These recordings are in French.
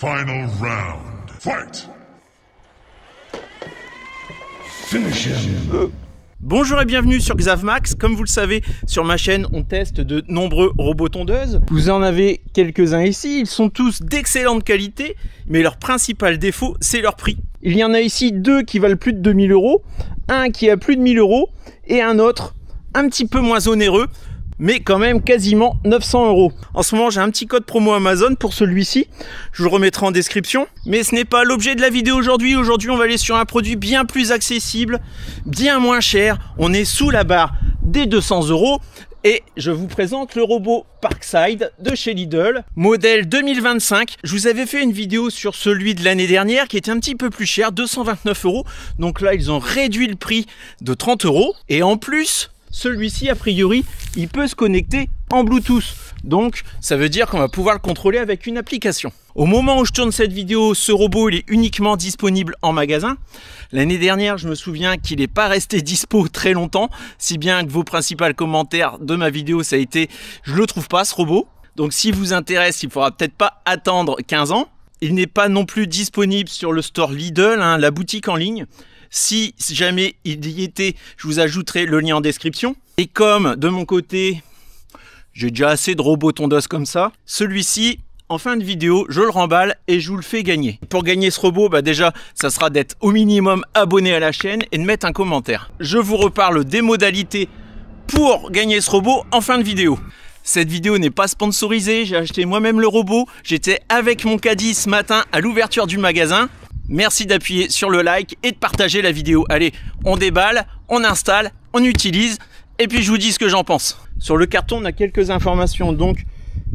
Final round. Fight! Finish him. Bonjour et bienvenue sur Xavmax. Comme vous le savez, sur ma chaîne, on teste de nombreux robots tondeuses. Vous en avez quelques-uns ici. Ils sont tous d'excellente qualité, mais leur principal défaut, c'est leur prix. Il y en a ici deux qui valent plus de 2000 €, un qui a plus de 1000 € et un autre un petit peu moins onéreux, mais quand même quasiment 900 €. En ce moment, j'ai un petit code promo Amazon pour celui-ci. Je vous le remettrai en description. Mais ce n'est pas l'objet de la vidéo aujourd'hui. Aujourd'hui, on va aller sur un produit bien plus accessible, bien moins cher. On est sous la barre des 200 €. Et je vous présente le robot Parkside de chez Lidl, modèle 2025. Je vous avais fait une vidéo sur celui de l'année dernière qui était un petit peu plus cher, 229 €. Donc là, ils ont réduit le prix de 30 €. Et en plus, celui-ci, a priori, il peut se connecter en Bluetooth. Donc, ça veut dire qu'on va pouvoir le contrôler avec une application. Au moment où je tourne cette vidéo, ce robot, il est uniquement disponible en magasin. L'année dernière, je me souviens qu'il n'est pas resté dispo très longtemps, si bien que vos principaux commentaires de ma vidéo, ça a été « je le trouve pas, ce robot ». Donc, s'il vous intéresse, il faudra peut-être pas attendre 15 ans. Il n'est pas non plus disponible sur le store Lidl, la boutique en ligne. Si jamais il y était, je vous ajouterai le lien en description. Et comme de mon côté, j'ai déjà assez de robots tondeuses comme ça, celui-ci, en fin de vidéo, je le remballe et je vous le fais gagner. Pour gagner ce robot, déjà, ça sera d'être au minimum abonné à la chaîne et de mettre un commentaire. Je vous reparle des modalités pour gagner ce robot en fin de vidéo. Cette vidéo n'est pas sponsorisée, j'ai acheté moi-même le robot. J'étais avec mon caddie ce matin à l'ouverture du magasin. Merci d'appuyer sur le like et de partager la vidéo. Allez, on déballe, on installe, on utilise et puis je vous dis ce que j'en pense. Sur le carton, on a quelques informations. Donc,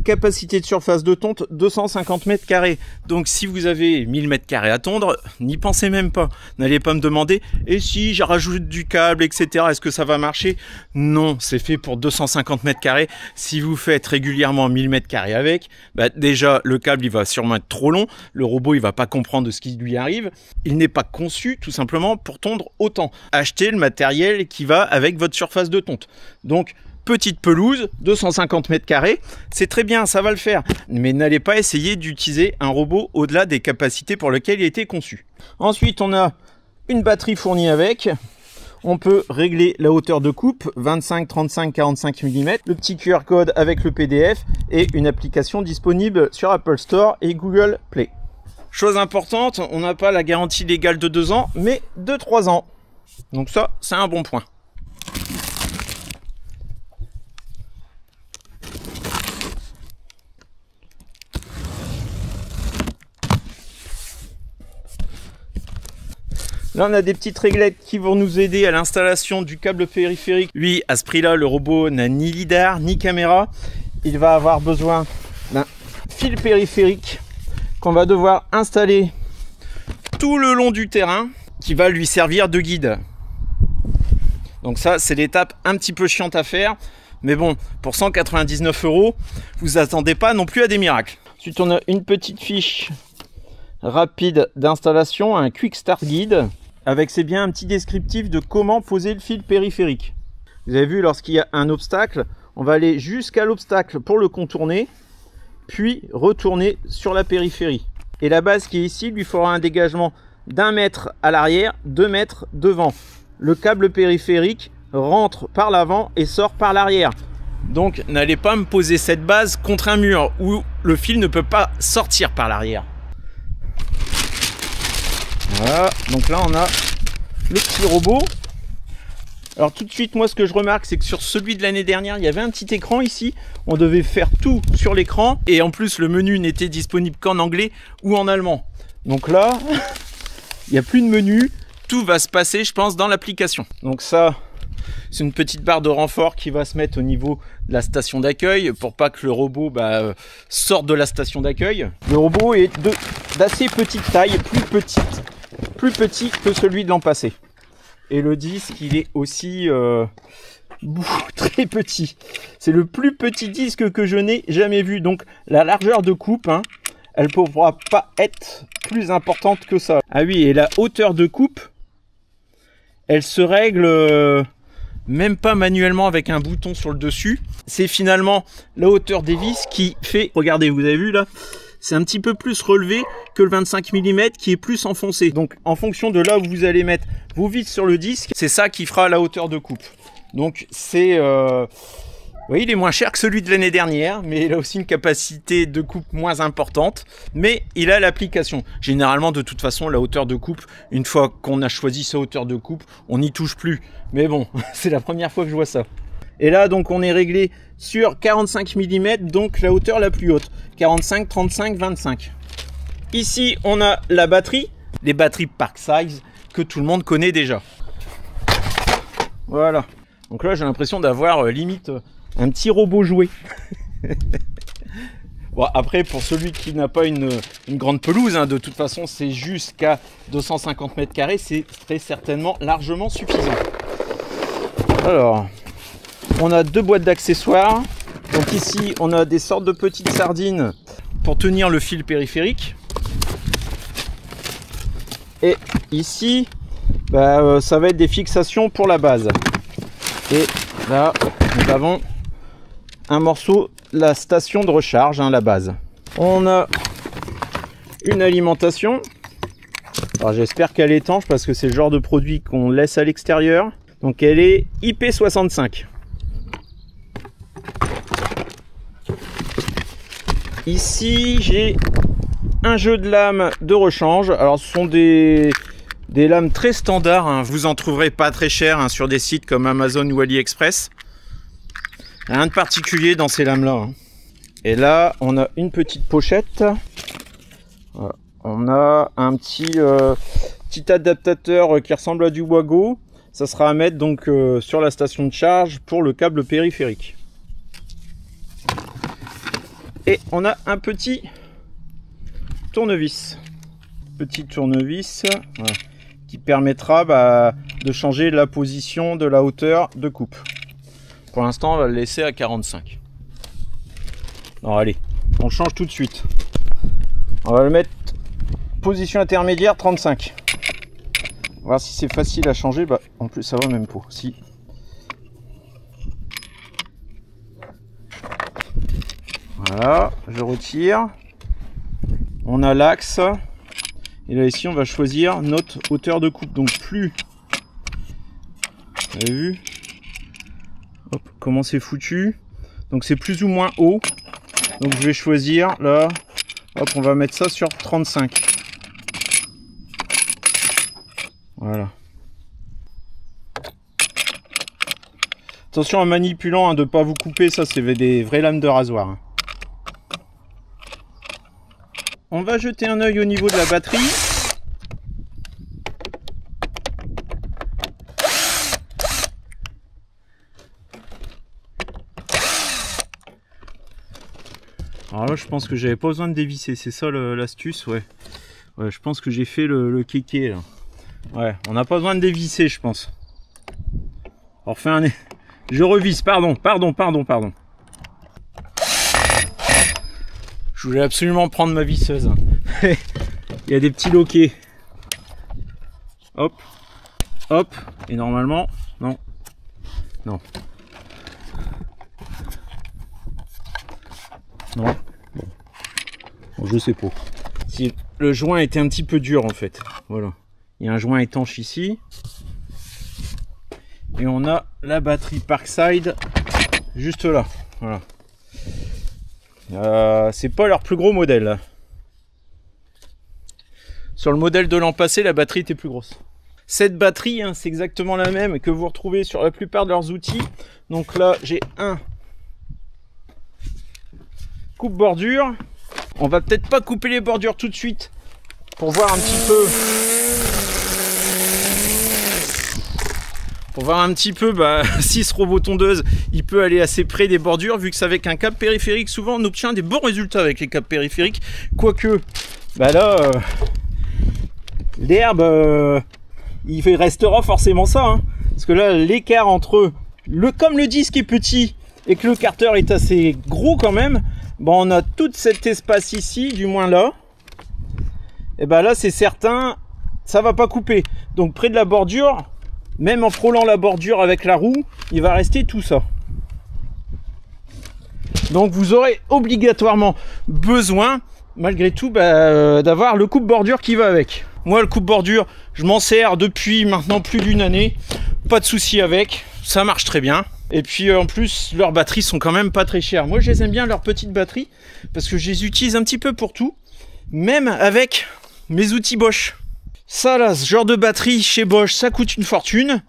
capacité de surface de tonte, 250 mètres carrés. Donc, si vous avez 1000 mètres carrés à tondre, n'y pensez même pas. N'allez pas me demander, et si je rajoute du câble, etc., est-ce que ça va marcher? Non, c'est fait pour 250 mètres carrés. Si vous faites régulièrement 1000 mètres carrés avec, déjà, le câble, il va sûrement être trop long. Le robot, il va pas comprendre ce qui lui arrive. Il n'est pas conçu, tout simplement, pour tondre autant. Achetez le matériel qui va avec votre surface de tonte. Donc, petite pelouse, 250 mètres carrés, c'est très bien, ça va le faire. Mais n'allez pas essayer d'utiliser un robot au-delà des capacités pour lesquelles il a été conçu. Ensuite, on a une batterie fournie avec. On peut régler la hauteur de coupe, 25, 35, 45 mm. Le petit QR code avec le PDF et une application disponible sur Apple Store et Google Play. Chose importante, on n'a pas la garantie légale de 2 ans, mais de 3 ans. Donc ça, c'est un bon point. Là, on a des petites réglettes qui vont nous aider à l'installation du câble périphérique. Lui, à ce prix-là, le robot n'a ni lidar, ni caméra. Il va avoir besoin d'un fil périphérique qu'on va devoir installer tout le long du terrain, qui va lui servir de guide. Donc ça, c'est l'étape un petit peu chiante à faire. Mais bon, pour 199 €, vous attendez pas non plus à des miracles. Ensuite, on a une petite fiche rapide d'installation, un Quick Start Guide, avec c'est bien un petit descriptif de comment poser le fil périphérique. Vous avez vu, lorsqu'il y a un obstacle, on va aller jusqu'à l'obstacle pour le contourner, puis retourner sur la périphérie. Et la base qui est ici, lui fera un dégagement d'1 mètre à l'arrière, 2 mètres devant. Le câble périphérique rentre par l'avant et sort par l'arrière. Donc n'allez pas me poser cette base contre un mur où le fil ne peut pas sortir par l'arrière. Voilà, donc là on a le petit robot. Alors tout de suite, moi ce que je remarque, c'est que sur celui de l'année dernière, il y avait un petit écran ici. On devait faire tout sur l'écran et en plus le menu n'était disponible qu'en anglais ou en allemand. Donc là, il n'y a plus de menu. Tout va se passer, je pense, dans l'application. Donc ça, c'est une petite barre de renfort qui va se mettre au niveau de la station d'accueil pour pas que le robot sorte de la station d'accueil. Le robot est d'assez petite taille, plus petit que celui de l'an passé. Et le disque, il est aussi très petit. C'est le plus petit disque que je n'ai jamais vu. Donc la largeur de coupe, elle ne pourra pas être plus importante que ça. Ah oui, et la hauteur de coupe, elle se règle même pas manuellement avec un bouton sur le dessus. C'est finalement la hauteur des vis qui fait, regardez, vous avez vu là, c'est un petit peu plus relevé que le 25 mm qui est plus enfoncé. Donc en fonction de là où vous allez mettre vos vis sur le disque, c'est ça qui fera la hauteur de coupe. Donc c'est... oui, il est moins cher que celui de l'année dernière, mais il a aussi une capacité de coupe moins importante. Mais il a l'application. Généralement, de toute façon, la hauteur de coupe, une fois qu'on a choisi sa hauteur de coupe, on n'y touche plus. Mais bon, c'est la première fois que je vois ça. Et là, donc, on est réglé sur 45 mm, donc la hauteur la plus haute. 45, 35, 25. Ici, on a la batterie. Les batteries Park Size que tout le monde connaît déjà. Voilà. Donc là, j'ai l'impression d'avoir limite un petit robot jouet. Bon, après, pour celui qui n'a pas une grande pelouse, hein, de toute façon, c'est jusqu'à 250 mètres carrés, c'est très certainement largement suffisant. Alors, on a deux boîtes d'accessoires. Donc ici, on a des sortes de petites sardines pour tenir le fil périphérique. Et ici, ça va être des fixations pour la base. Et là, nous avons un morceau, la station de recharge, hein, la base. On a une alimentation. Alors j'espère qu'elle est étanche parce que c'est le genre de produit qu'on laisse à l'extérieur. Donc elle est IP65. Ici, j'ai un jeu de lames de rechange. Alors ce sont des lames très standards, hein. Vous en trouverez pas très cher, hein, sur des sites comme Amazon ou AliExpress. Rien de particulier dans ces lames là, hein. Et là on a une petite pochette. Voilà. On a un petit adaptateur qui ressemble à du Wago. Ça sera à mettre donc sur la station de charge pour le câble périphérique. Et on a un petit tournevis. Petit tournevis, voilà, qui permettra de changer la position de la hauteur de coupe. Pour l'instant, on va le laisser à 45. Alors allez, on change tout de suite. On va le mettre position intermédiaire 35. On va voir si c'est facile à changer. En plus, ça va même pas. Si. Voilà, je retire. On a l'axe. Et là ici, on va choisir notre hauteur de coupe. Donc plus. Vous avez vu? Hop, comment c'est foutu. Donc c'est plus ou moins haut. Donc je vais choisir là. Hop, on va mettre ça sur 35. Voilà. Attention en manipulant, hein, de ne pas vous couper. Ça, c'est des vraies lames de rasoir, hein. On va jeter un œil au niveau de la batterie. Alors là, je pense que j'avais pas besoin de dévisser, c'est ça l'astuce, ouais. Ouais, je pense que j'ai fait le kéké là. Ouais, on n'a pas besoin de dévisser, je pense. On refait un... Je revisse, pardon. Je voulais absolument prendre ma visseuse. Il y a des petits loquets. Hop, hop, et normalement, non. Non. Bon, je sais pas. Si le joint était un petit peu dur en fait. Voilà. Il y a un joint étanche ici. Et on a la batterie Parkside juste là. Voilà. C'est pas leur plus gros modèle. Sur le modèle de l'an passé, la batterie était plus grosse. Cette batterie, hein, c'est exactement la même que vous retrouvez sur la plupart de leurs outils. Donc là, j'ai un coupe-bordure. On va peut-être pas couper les bordures tout de suite pour voir un petit peu. Pour voir un petit peu si ce robot tondeuse il peut aller assez près des bordures, vu que c'est avec un câble périphérique, souvent on obtient des bons résultats avec les câbles périphériques. Quoique, là, l'herbe, il restera forcément ça, hein, parce que là, l'écart entre comme le disque est petit et que le carter est assez gros quand même, on a tout cet espace ici, du moins là. Et là, c'est certain, ça va pas couper. Donc près de la bordure. Même en frôlant la bordure avec la roue, il va rester tout ça. Donc vous aurez obligatoirement besoin malgré tout d'avoir le coupe-bordure qui va avec. Moi, le coupe-bordure, je m'en sers depuis maintenant plus d'une année. Pas de souci avec, ça marche très bien. Et puis en plus, leurs batteries sont quand même pas très chères. Moi, je les aime bien, leurs petites batteries, parce que je les utilise un petit peu pour tout, même avec mes outils Bosch. Ça là, ce genre de batterie chez Bosch, ça coûte une fortune.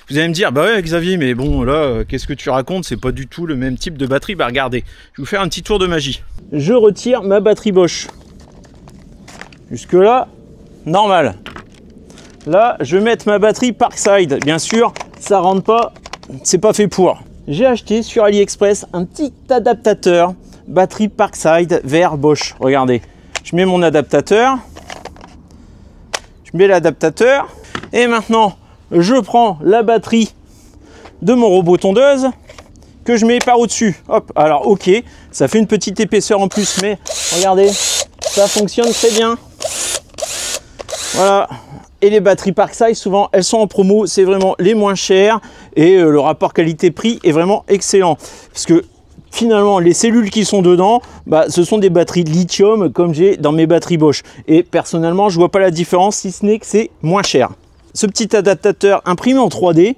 Vous allez me dire, bah ouais Xavier, mais bon là, qu'est-ce que tu racontes? C'est pas du tout le même type de batterie. Bah regardez, je vais vous faire un petit tour de magie. Je retire ma batterie Bosch. Jusque là, normal. Là, je vais mettre ma batterie Parkside. Bien sûr, ça rentre pas, c'est pas fait pour. J'ai acheté sur AliExpress un petit adaptateur batterie Parkside vers Bosch. Regardez, je mets mon adaptateur. Je mets l'adaptateur. Et maintenant, je prends la batterie de mon robot tondeuse que je mets par au-dessus. Hop, alors ok, ça fait une petite épaisseur en plus, mais regardez, ça fonctionne très bien. Voilà. Et les batteries Parkside, souvent, elles sont en promo, c'est vraiment les moins chères et le rapport qualité-prix est vraiment excellent. Parce que finalement, les cellules qui sont dedans, ce sont des batteries de lithium comme j'ai dans mes batteries Bosch. Et personnellement, je vois pas la différence si ce n'est que c'est moins cher. Ce petit adaptateur imprimé en 3D,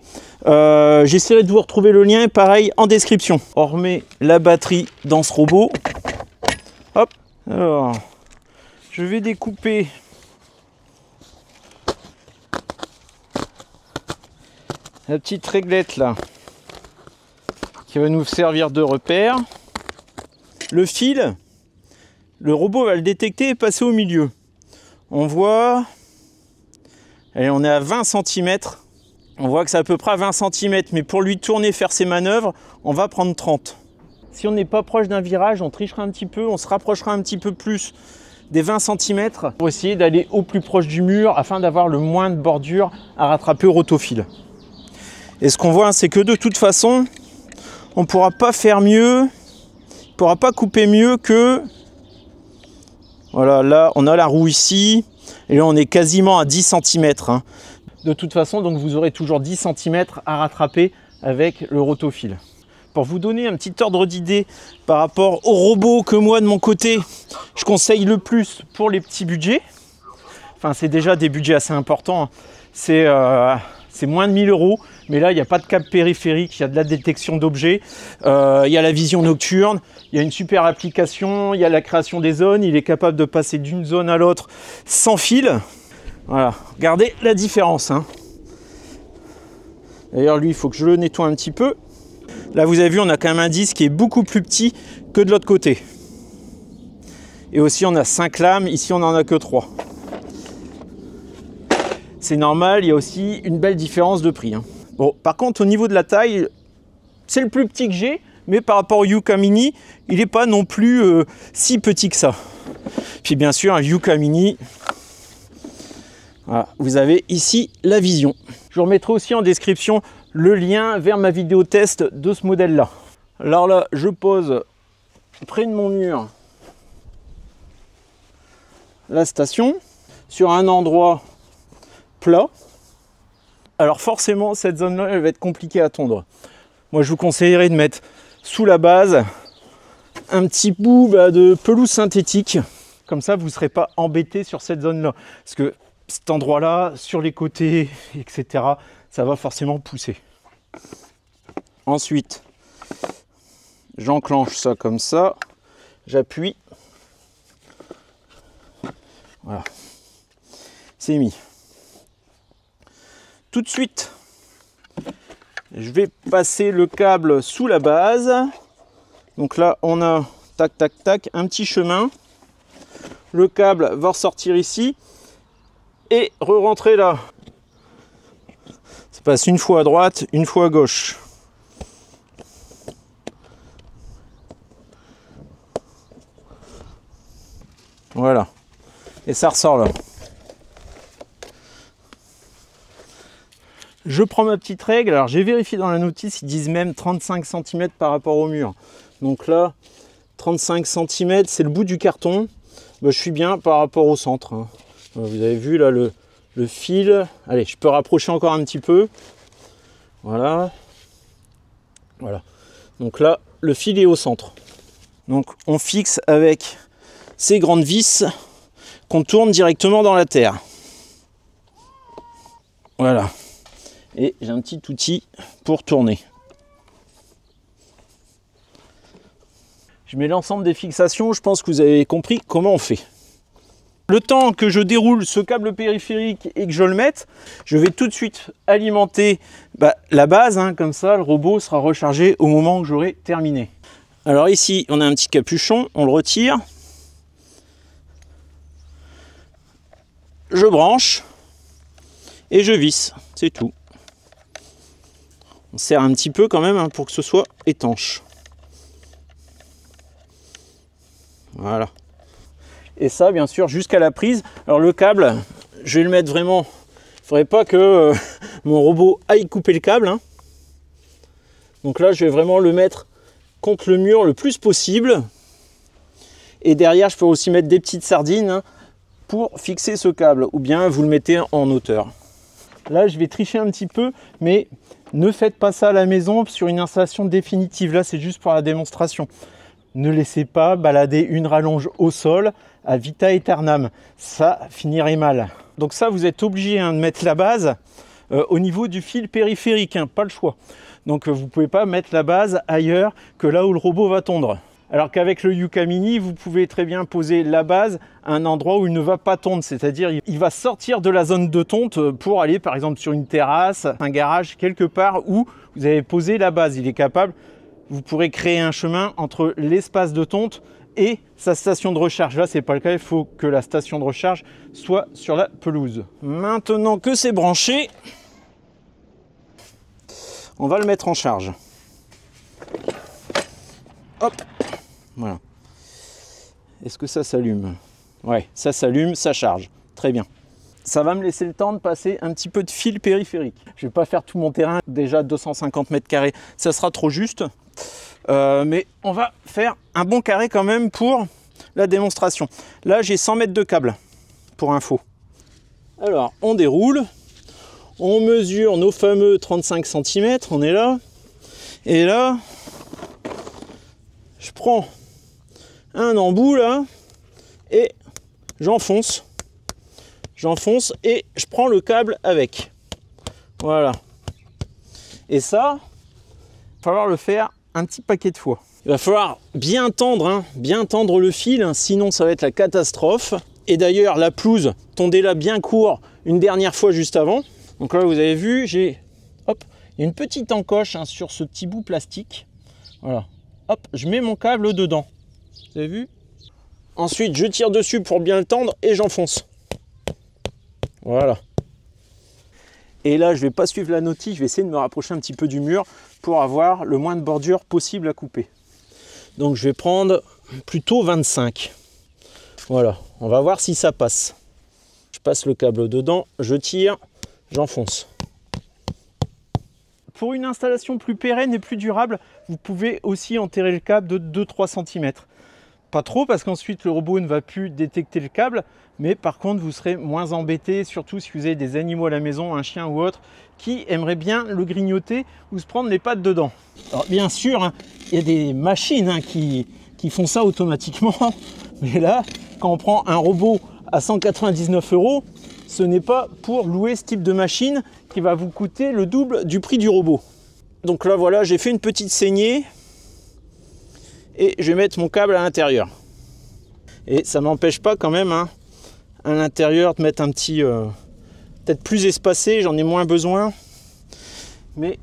j'essaierai de vous retrouver le lien, pareil, en description. On remet la batterie dans ce robot. Hop, alors, je vais découper la petite réglette là, qui va nous servir de repère. Le fil, le robot va le détecter et passer au milieu. On voit, allez, on est à 20 cm. On voit que c'est à peu près à 20 cm, mais pour lui tourner, faire ses manœuvres, on va prendre 30. Si on n'est pas proche d'un virage, on trichera un petit peu, on se rapprochera un petit peu plus des 20 cm pour essayer d'aller au plus proche du mur afin d'avoir le moins de bordure à rattraper au rotofil. Et ce qu'on voit, c'est que de toute façon, on ne pourra pas faire mieux, on ne pourra pas couper mieux que... Voilà, là, on a la roue ici, et là, on est quasiment à 10 cm. Hein. De toute façon, donc vous aurez toujours 10 cm à rattraper avec le rotofil. Pour vous donner un petit ordre d'idée par rapport au robot que moi, de mon côté, je conseille le plus pour les petits budgets. Enfin, c'est déjà des budgets assez importants. Hein. C'est moins de 1000 €, mais là, il n'y a pas de câble périphérique, il y a de la détection d'objets, il y a la vision nocturne, il y a une super application, il y a la création des zones, il est capable de passer d'une zone à l'autre sans fil. Voilà, regardez la différence. Hein. D'ailleurs, lui, il faut que je le nettoie un petit peu. Là, vous avez vu, on a quand même un disque qui est beaucoup plus petit que de l'autre côté. Et aussi, on a 5 lames, ici, on n'en a que 3. C'est normal, il y a aussi une belle différence de prix. Hein. Bon, par contre, au niveau de la taille, c'est le plus petit que j'ai, mais par rapport au Yuka Mini, il n'est pas non plus si petit que ça. Puis bien sûr, un Yuka Mini, voilà, vous avez ici la vision. Je vous remettrai aussi en description le lien vers ma vidéo test de ce modèle-là. Alors là, je pose près de mon mur la station, sur un endroit plat. Alors forcément, cette zone-là, elle va être compliquée à tondre. Moi, je vous conseillerais de mettre sous la base un petit bout de pelouse synthétique. Comme ça, vous ne serez pas embêté sur cette zone-là. Parce que cet endroit-là, sur les côtés, etc., ça va forcément pousser. Ensuite, j'enclenche ça comme ça. J'appuie. Voilà. C'est mis. Tout de suite, je vais passer le câble sous la base. Donc là, on a tac, tac, tac, un petit chemin. Le câble va ressortir ici et re-rentrer là. Ça passe une fois à droite, une fois à gauche. Voilà. Et ça ressort là. Je prends ma petite règle. Alors j'ai vérifié dans la notice, ils disent même 35 cm par rapport au mur. Donc là, 35 cm, c'est le bout du carton. Je suis bien par rapport au centre. Hein. Vous avez vu là le fil. Allez, je peux rapprocher encore un petit peu. Voilà. Voilà. Donc là, le fil est au centre. Donc on fixe avec ces grandes vis qu'on tourne directement dans la terre. Voilà. Et j'ai un petit outil pour tourner. Je mets l'ensemble des fixations, je pense que vous avez compris comment on fait. Le temps que je déroule ce câble périphérique et que je le mette, je vais tout de suite alimenter la base, hein, comme ça le robot sera rechargé au moment où j'aurai terminé. Alors ici, on a un petit capuchon, on le retire. Je branche et je visse, c'est tout. On serre un petit peu quand même, hein, pour que ce soit étanche. Voilà. Et ça, bien sûr, jusqu'à la prise. Alors le câble, je vais le mettre vraiment... Il ne faudrait pas que mon robot aille couper le câble, hein. Donc là, je vais vraiment le mettre contre le mur le plus possible. Et derrière, je peux aussi mettre des petites sardines, hein, pour fixer ce câble. Ou bien vous le mettez en hauteur. Là, je vais tricher un petit peu, mais ne faites pas ça à la maison sur une installation définitive. Là, c'est juste pour la démonstration. Ne laissez pas balader une rallonge au sol à vita aeternam. Ça finirait mal. Donc ça, vous êtes obligé, hein, de mettre la base au niveau du fil périphérique, hein, pas le choix. Donc vous ne pouvez pas mettre la base ailleurs que là où le robot va tondre. Alors qu'avec le Yuka Mini, vous pouvez très bien poser la base à un endroit où il ne va pas tondre. C'est-à-dire il va sortir de la zone de tonte pour aller par exemple sur une terrasse, un garage, quelque part où vous avez posé la base. Il est capable, vous pourrez créer un chemin entre l'espace de tonte et sa station de recharge. Là, c'est pas le cas, il faut que la station de recharge soit sur la pelouse. Maintenant que c'est branché, on va le mettre en charge. Hop, voilà. Est-ce que ça s'allume? Ouais, ça s'allume, ça charge. Très bien. Ça va me laisser le temps de passer un petit peu de fil périphérique. Je ne vais pas faire tout mon terrain, déjà 250 mètres carrés, ça sera trop juste. Mais on va faire un bon carré quand même pour la démonstration. Là, j'ai 100 mètres de câble, pour info. Alors, on déroule. On mesure nos fameux 35 cm, on est là. Et là, je prends un embout là, et j'enfonce. J'enfonce et je prends le câble avec. Voilà. Et ça, il va falloir le faire un petit paquet de fois. Il va falloir bien tendre, hein, bien tendre le fil, hein, sinon ça va être la catastrophe. Et d'ailleurs, la pelouse, tondez-la bien court une dernière fois juste avant. Donc là, vous avez vu, j'ai, hop, il y a une petite encoche, hein, sur ce petit bout plastique. Voilà. Hop, je mets mon câble dedans. Vous avez vu? Ensuite, je tire dessus pour bien le tendre et j'enfonce. Voilà. Et là, je ne vais pas suivre la notice, je vais essayer de me rapprocher un petit peu du mur pour avoir le moins de bordure possible à couper. Donc je vais prendre plutôt 25. Voilà, on va voir si ça passe. Je passe le câble dedans, je tire, j'enfonce. Pour une installation plus pérenne et plus durable, vous pouvez aussi enterrer le câble de 2-3 cm. Pas trop, parce qu'ensuite le robot ne va plus détecter le câble, mais par contre vous serez moins embêté, surtout si vous avez des animaux à la maison, un chien ou autre, qui aimerait bien le grignoter ou se prendre les pattes dedans. Alors bien sûr, hein, il y a des machines, hein, qui font ça automatiquement, mais là, quand on prend un robot à 199 €, ce n'est pas pour louer ce type de machine qui va vous coûter le double du prix du robot. Donc là voilà, j'ai fait une petite saignée et je vais mettre mon câble à l'intérieur. Et ça m'empêche pas quand même, hein, à l'intérieur de mettre un petit, peut-être plus espacé, j'en ai moins besoin, mais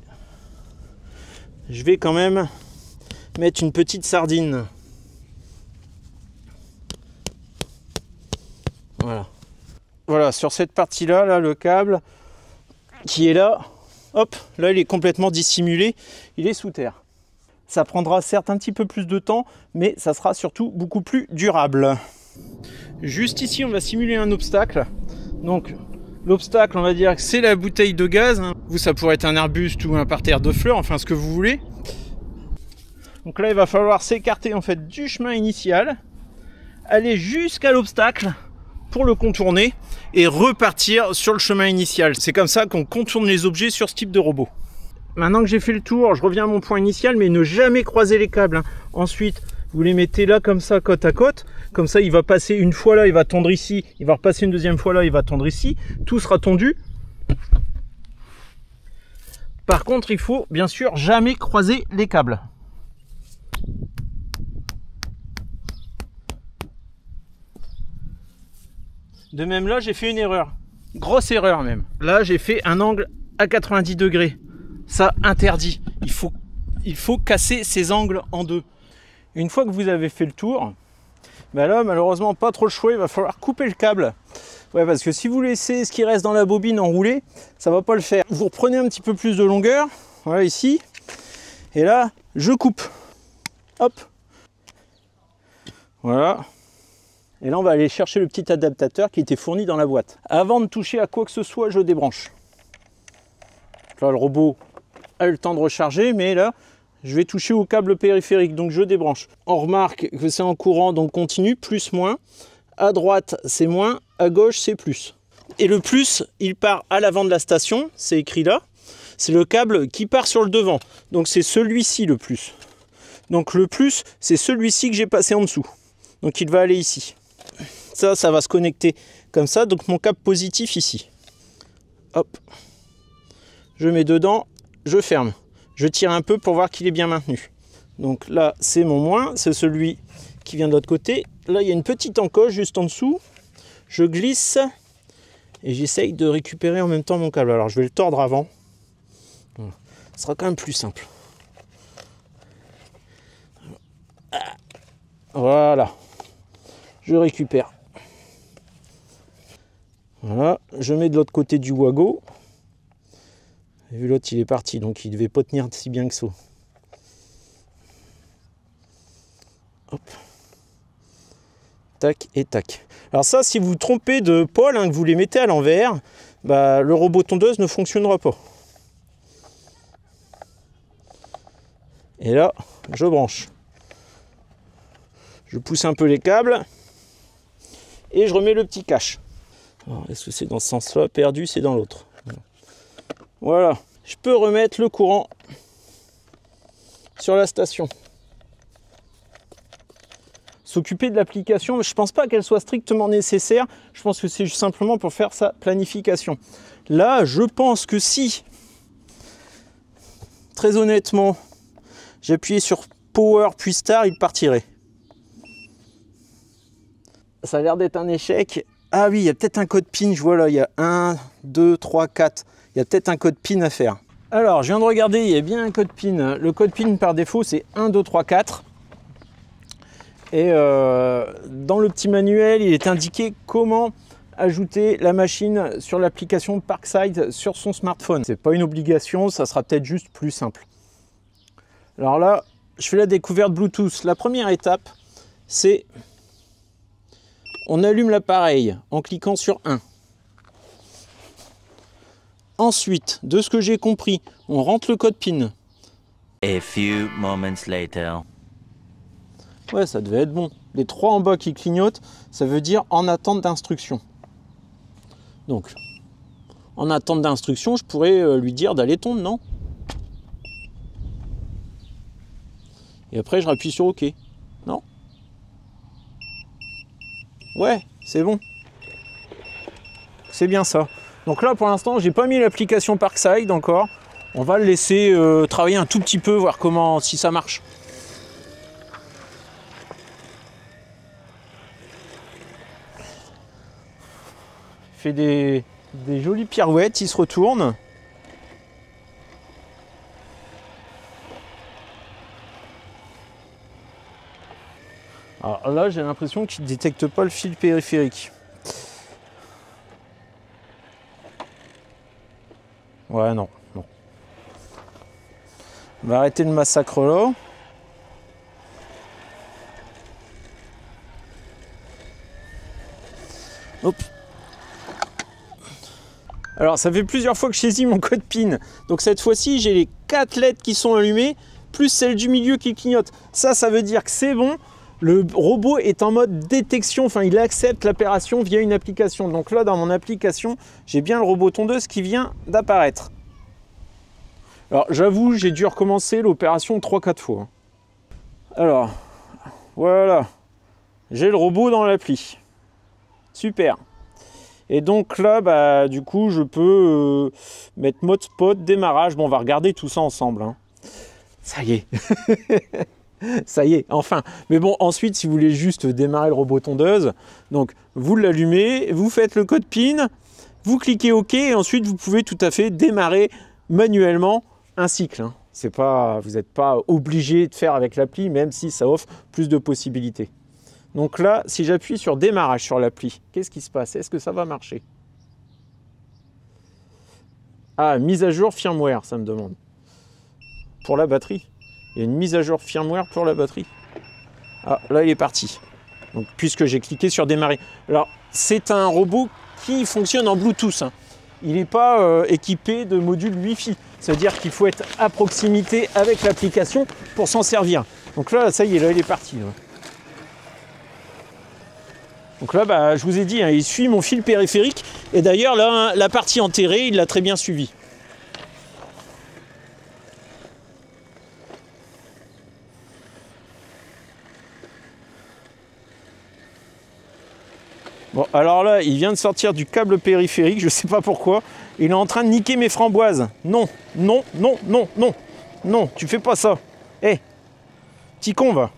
je vais quand même mettre une petite sardine. Voilà. Voilà, sur cette partie-là, là, le câble qui est là, hop, là il est complètement dissimulé, il est sous terre. Ça prendra certes un petit peu plus de temps, mais ça sera surtout beaucoup plus durable. Juste ici, on va simuler un obstacle. Donc, l'obstacle, on va dire que c'est la bouteille de gaz. Vous, ça pourrait être un arbuste ou un parterre de fleurs, enfin ce que vous voulez. Donc là, il va falloir s'écarter en fait du chemin initial, aller jusqu'à l'obstacle pour le contourner et repartir sur le chemin initial. C'est comme ça qu'on contourne les objets sur ce type de robot. Maintenant que j'ai fait le tour, je reviens à mon point initial, mais ne jamais croiser les câbles, hein. Ensuite, Vous les mettez là comme ça, côte à côte. Comme ça, il va passer une fois là, il va tendre ici. Il va repasser une deuxième fois là, il va tendre ici. Tout sera tendu. Par contre, il faut bien sûr jamais croiser les câbles. De même là, j'ai fait une erreur. Grosse erreur même. Là, j'ai fait un angle à 90 degrés. Ça, interdit. Il faut casser ces angles en deux. Une fois que vous avez fait le tour, ben là, malheureusement, pas trop le choix. Il va falloir couper le câble. Ouais, parce que si vous laissez ce qui reste dans la bobine enroulé, ça va pas le faire. Vous reprenez un petit peu plus de longueur. Voilà, ici. Et là, je coupe. Hop. Voilà. Et là, on va aller chercher le petit adaptateur qui était fourni dans la boîte. Avant de toucher à quoi que ce soit, je débranche. Là, le robot a eu le temps de recharger, mais là, je vais toucher au câble périphérique, donc je débranche. On remarque que c'est en courant, donc continu, plus, moins. À droite, c'est moins, à gauche, c'est plus. Et le plus, il part à l'avant de la station, c'est écrit là. C'est le câble qui part sur le devant. Donc c'est celui-ci le plus. Donc le plus, c'est celui-ci que j'ai passé en dessous. Donc il va aller ici. Ça va se connecter comme ça. Donc mon câble positif ici. Hop. Je mets dedans, je ferme. Je tire un peu pour voir qu'il est bien maintenu. Donc là, c'est mon moins, c'est celui qui vient de l'autre côté. Là, il y a une petite encoche juste en dessous. Je glisse et j'essaye de récupérer en même temps mon câble. Alors, je vais le tordre avant. Ce sera quand même plus simple. Voilà. Je récupère. Voilà. Je mets de l'autre côté du wago. Vu l'autre, il est parti, donc il ne devait pas tenir si bien que ça. Hop. Tac et tac. Alors ça, si vous vous trompez de pôle, que vous les mettez à l'envers, bah, le robot tondeuse ne fonctionnera pas. Et là, je branche. Je pousse un peu les câbles et je remets le petit cache. Est-ce que c'est dans ce sens-là? Perdu, c'est dans l'autre. Voilà. Je peux remettre le courant sur la station. S'occuper de l'application, je ne pense pas qu'elle soit strictement nécessaire. Je pense que c'est juste simplement pour faire sa planification. Là, je pense que si, très honnêtement, j'appuyais sur Power puis Start, il partirait. Ça a l'air d'être un échec. Ah oui, il y a peut-être un code PIN, je vois là, il y a 1, 2, 3, 4. Il y a peut-être un code PIN à faire. Alors, je viens de regarder, il y a bien un code PIN. Le code PIN par défaut, c'est 1, 2, 3, 4. Et dans le petit manuel, il est indiqué comment ajouter la machine sur l'application Parkside sur son smartphone. C'est pas une obligation, ça sera peut-être juste plus simple. Alors là, je fais la découverte Bluetooth. La première étape, c'est on allume l'appareil en cliquant sur 1. Ensuite, de ce que j'ai compris, on rentre le code PIN. A few moments later. Ouais, ça devait être bon. Les 3 en bas qui clignotent, ça veut dire en attente d'instruction. Donc, en attente d'instruction, je pourrais lui dire d'aller tondre, non? Et après, je rappuie sur OK. Non? Ouais, c'est bon. C'est bien ça. Donc là, pour l'instant, j'ai pas mis l'application Parkside encore. On va le laisser travailler un tout petit peu, voir comment, si ça marche. Il fait des jolies pirouettes, il se retourne. Alors là, j'ai l'impression qu'il ne détecte pas le fil périphérique. Ouais, non. On va arrêter le massacre là. Hop. Alors, ça fait plusieurs fois que je saisis mon code PIN. Donc cette fois-ci, j'ai les 4 lettres qui sont allumées, plus celle du milieu qui clignote. Ça veut dire que c'est bon. Le robot est en mode détection, enfin il accepte l'opération via une application. Donc là, dans mon application, j'ai bien le robot tondeuse qui vient d'apparaître. Alors j'avoue, j'ai dû recommencer l'opération 3-4 fois. Alors, Voilà. J'ai le robot dans l'appli. Super. Et donc là, bah, du coup, je peux mettre mode spot, démarrage. Bon, on va regarder tout ça ensemble. Hein. Ça y est. Ça y est, enfin. Mais bon, ensuite, si vous voulez juste démarrer le robot tondeuse, donc vous l'allumez, vous faites le code PIN, vous cliquez OK, et ensuite, vous pouvez tout à fait démarrer manuellement un cycle. Hein. C'est pas, vous n'êtes pas obligé de faire avec l'appli, même si ça offre plus de possibilités. Donc là, si j'appuie sur démarrage sur l'appli, qu'est-ce qui se passe? Est-ce que ça va marcher? Ah, mise à jour firmware, ça me demande. Pour la batterie. Il y a une mise à jour firmware pour la batterie. Ah, là, il est parti. Donc, puisque j'ai cliqué sur démarrer. Alors, c'est un robot qui fonctionne en Bluetooth. Hein. Il n'est pas équipé de module Wi-Fi. C'est-à-dire qu'il faut être à proximité avec l'application pour s'en servir. Donc là, ça y est, là, il est parti. Là. Donc là, bah, je vous ai dit, hein, il suit mon fil périphérique. Et d'ailleurs, là, la partie enterrée, il l'a très bien suivi. Bon, alors là, il vient de sortir du câble périphérique, je ne sais pas pourquoi. Il est en train de niquer mes framboises. Non, non, non, non, non. Non, tu fais pas ça. Hé, petit con, va.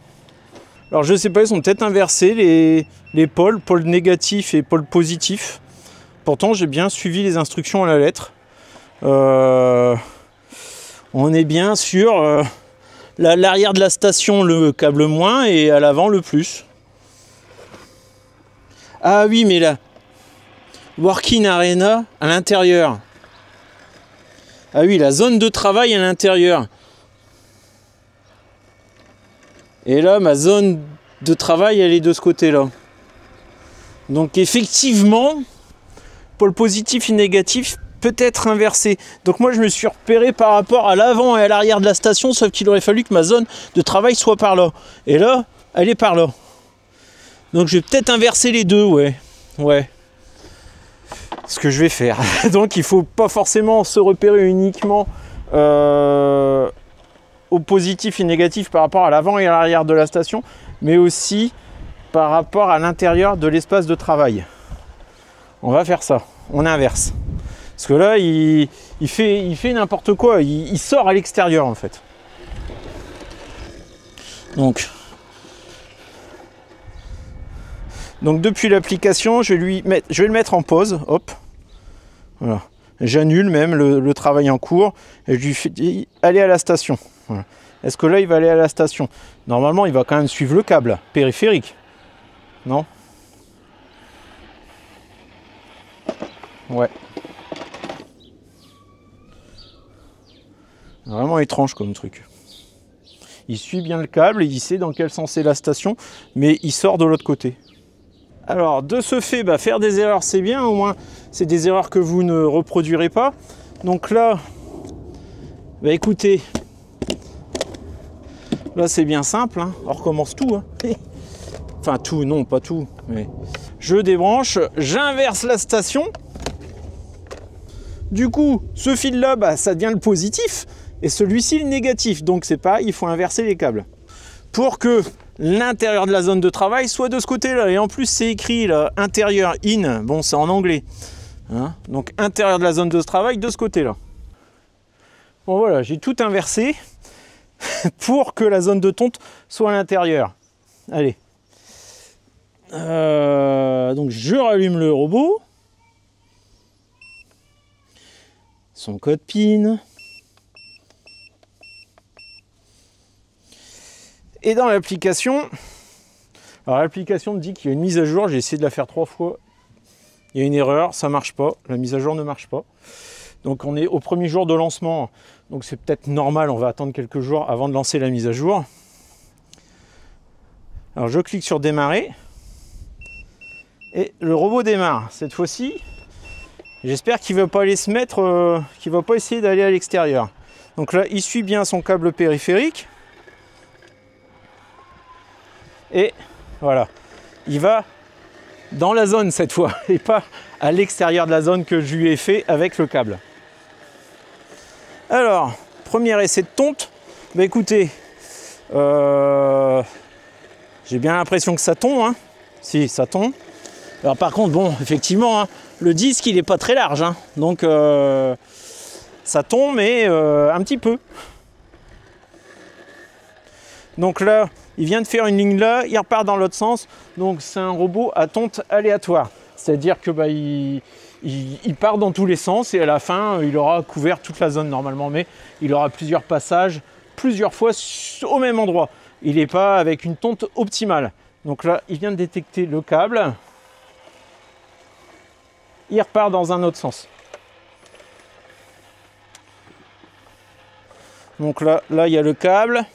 Alors, je ne sais pas, ils sont peut-être inversés, les pôles négatifs et pôles positifs. Pourtant, j'ai bien suivi les instructions à la lettre. On est bien sur l'arrière de la station, le câble moins, et à l'avant, le plus. Ah oui, mais là, Working Arena à l'intérieur. Ah oui, la zone de travail à l'intérieur. Et là, ma zone de travail, elle est de ce côté-là. Donc effectivement, pôle positif et négatif peut être inversé. Donc moi, je me suis repéré par rapport à l'avant et à l'arrière de la station, sauf qu'il aurait fallu que ma zone de travail soit par là. Et là, elle est par là. Donc je vais peut-être inverser les deux, ouais. Ouais. Ce que je vais faire. Donc il ne faut pas forcément se repérer uniquement au positif et négatif par rapport à l'avant et à l'arrière de la station, mais aussi par rapport à l'intérieur de l'espace de travail. On va faire ça. On inverse. Parce que là, il fait n'importe quoi. Il sort à l'extérieur en fait. Donc depuis l'application, je vais le mettre en pause. Hop. Voilà. J'annule même le travail en cours et je lui dis aller à la station. Voilà. Est-ce que là il va aller à la station? Normalement il va quand même suivre le câble périphérique. Non? Ouais. Vraiment étrange comme truc. Il suit bien le câble, il sait dans quel sens est la station, mais il sort de l'autre côté. Alors, de ce fait, bah, faire des erreurs, c'est bien. Au moins, c'est des erreurs que vous ne reproduirez pas. Donc là, bah, écoutez, là, c'est bien simple. Hein. On recommence tout. Hein. Enfin, tout, non, pas tout. Mais je débranche, j'inverse la station. Du coup, ce fil-là, bah, ça devient le positif. Et celui-ci, le négatif. Donc, c'est pas, il faut inverser les câbles. Pour que l'intérieur de la zone de travail soit de ce côté-là. Et en plus, c'est écrit là, intérieur in. Bon, c'est en anglais. Hein, donc, intérieur de la zone de travail de ce côté-là. Bon, voilà, j'ai tout inversé pour que la zone de tonte soit à l'intérieur. Allez. Donc, je rallume le robot. Son code PIN. Et dans l'application, alors l'application me dit qu'il y a une mise à jour, j'ai essayé de la faire 3 fois, il y a une erreur, ça ne marche pas, la mise à jour ne marche pas. Donc on est au premier jour de lancement, donc c'est peut-être normal, on va attendre quelques jours avant de lancer la mise à jour. Alors je clique sur démarrer, et le robot démarre. Cette fois-ci, j'espère qu'il ne va pas aller se mettre, qu'il ne va pas essayer d'aller à l'extérieur. Donc là, il suit bien son câble périphérique. Et voilà, il va dans la zone cette fois, et pas à l'extérieur de la zone que je lui ai fait avec le câble. Alors, premier essai de tonte. Bah écoutez, J'ai bien l'impression que ça tombe, hein. Si, ça tombe. Alors par contre, bon, effectivement, hein, le disque, il n'est pas très large, hein. Donc ça tombe, mais un petit peu. Donc là, il vient de faire une ligne là, il repart dans l'autre sens. Donc c'est un robot à tonte aléatoire. C'est-à-dire que bah, il part dans tous les sens et à la fin, il aura couvert toute la zone normalement. Mais il aura plusieurs passages, plusieurs fois au même endroit. Il n'est pas avec une tonte optimale. Donc là, il vient de détecter le câble. Il repart dans un autre sens. Donc là, il y a le câble.